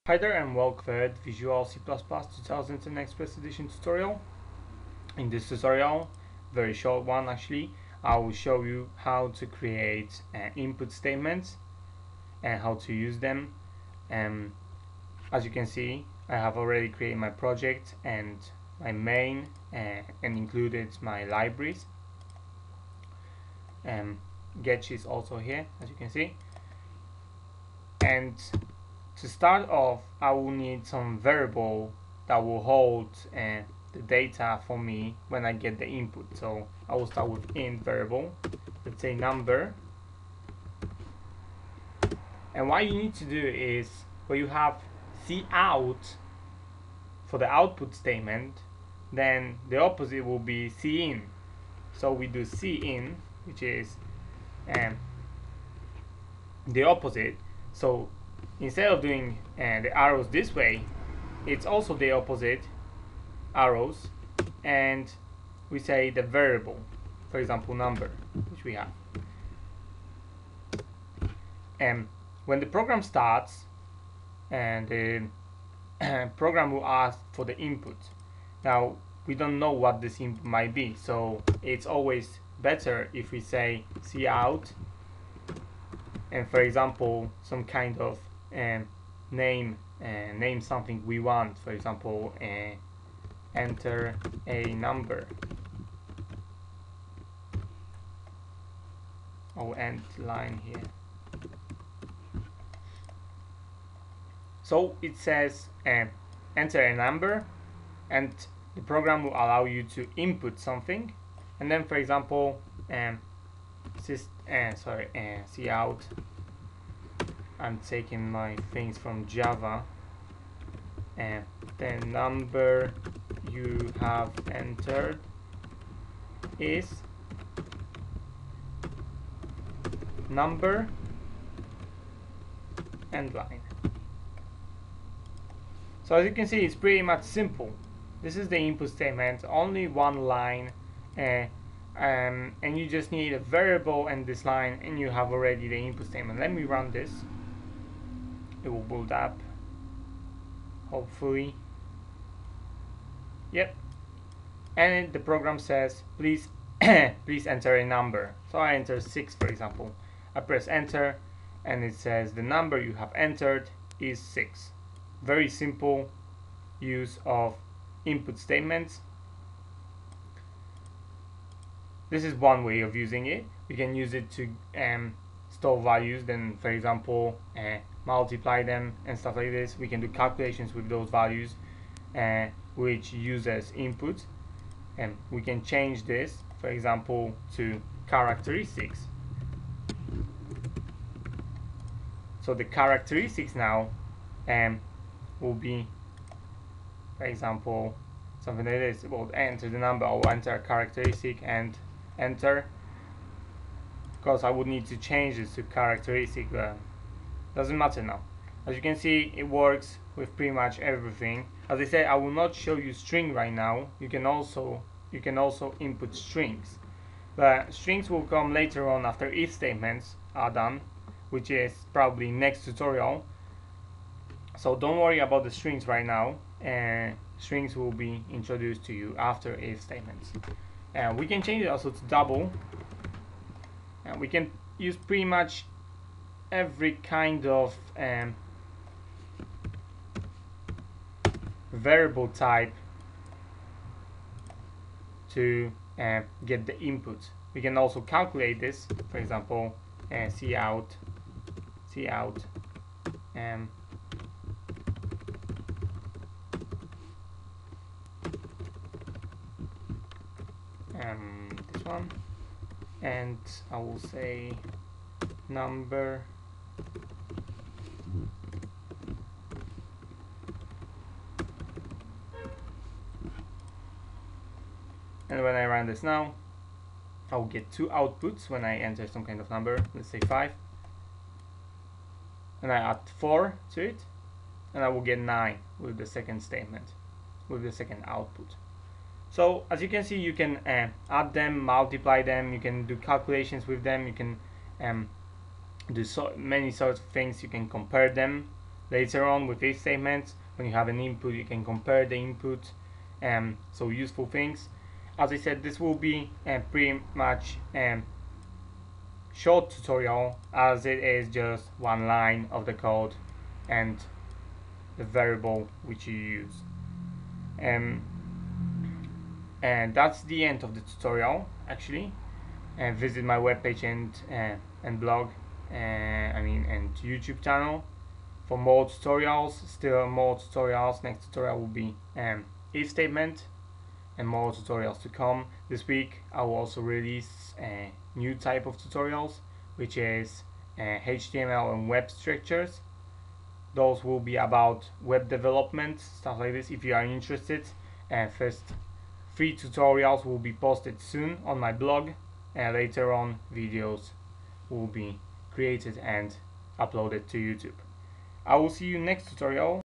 Hi there and welcome to the Visual C++ 2010 Express Edition tutorial. In this tutorial, very short one actually, I will show you how to create input statements and how to use them. As you can see, I have already created my project and my main and included my libraries. Getch is also here, as you can see. And to start off, I will need some variable that will hold the data for me when I get the input. So I will start with int variable, let's say number. And what you need to do is, where you have cout for the output statement, then the opposite will be cin. So we do cin, which is the opposite. So instead of doing the arrows this way, it's also the opposite arrows, and we say the variable, for example number, which we have. And when the program starts, and the program will ask for the input. Now we don't know what this input might be, so it's always better if we say cout and, for example, some kind of name something we want. For example, enter a number. I'll end line here. So it says enter a number, and the program will allow you to input something. And then, for example, cout. I'm taking my things from Java, and the number you have entered is number end line. So as you can see, it's pretty much simple. This is the input statement, only one line, and you just need a variable and this line, and you have already the input statement. Let me run this. It will build up, hopefully. Yep. And the program says, please please enter a number. So I enter 6, for example. I press enter, and it says the number you have entered is 6. Very simple use of input statements. This is one way of using it. We can use it to store values, then, for example, multiply them and stuff like this. We can do calculations with those values, which use as input, and we can change this, for example, to characteristics. So the characteristics now will be, for example, something like this. We'll enter the number, I'll enter a characteristic and enter. Of course, I would need to change this to characteristic, doesn't matter now. As you can see, it works with pretty much everything. As I said, I will not show you string right now. You can also input strings, but strings will come later on after if statements are done, which is probably next tutorial. So don't worry about the strings right now, and strings will be introduced to you after if statements. And we can change it also to double, and we can use pretty much every kind of variable type to get the input. We can also calculate this, for example, cout this one, and I will say number and when I run this now, I will get 2 outputs when I enter some kind of number, let's say 5, and I add 4 to it, and I will get 9 with the second statement, with the second output. So as you can see, you can add them, multiply them, you can do calculations with them, you can do so many sorts of things, you can compare them later on with if statements. When you have an input, you can compare the input, so useful things. As I said, this will be pretty much short tutorial, as it is just one line of the code and the variable which you use. And that's the end of the tutorial actually. Visit my webpage and blog, and YouTube channel for more tutorials. Still more tutorials. Next tutorial will be if statement, and more tutorials to come. This week I will also release a new type of tutorials, which is HTML and web structures. Those will be about web development, stuff like this. If you are interested, first 3 tutorials will be posted soon on my blog, and later on videos will be created and uploaded to YouTube. I will see you next tutorial.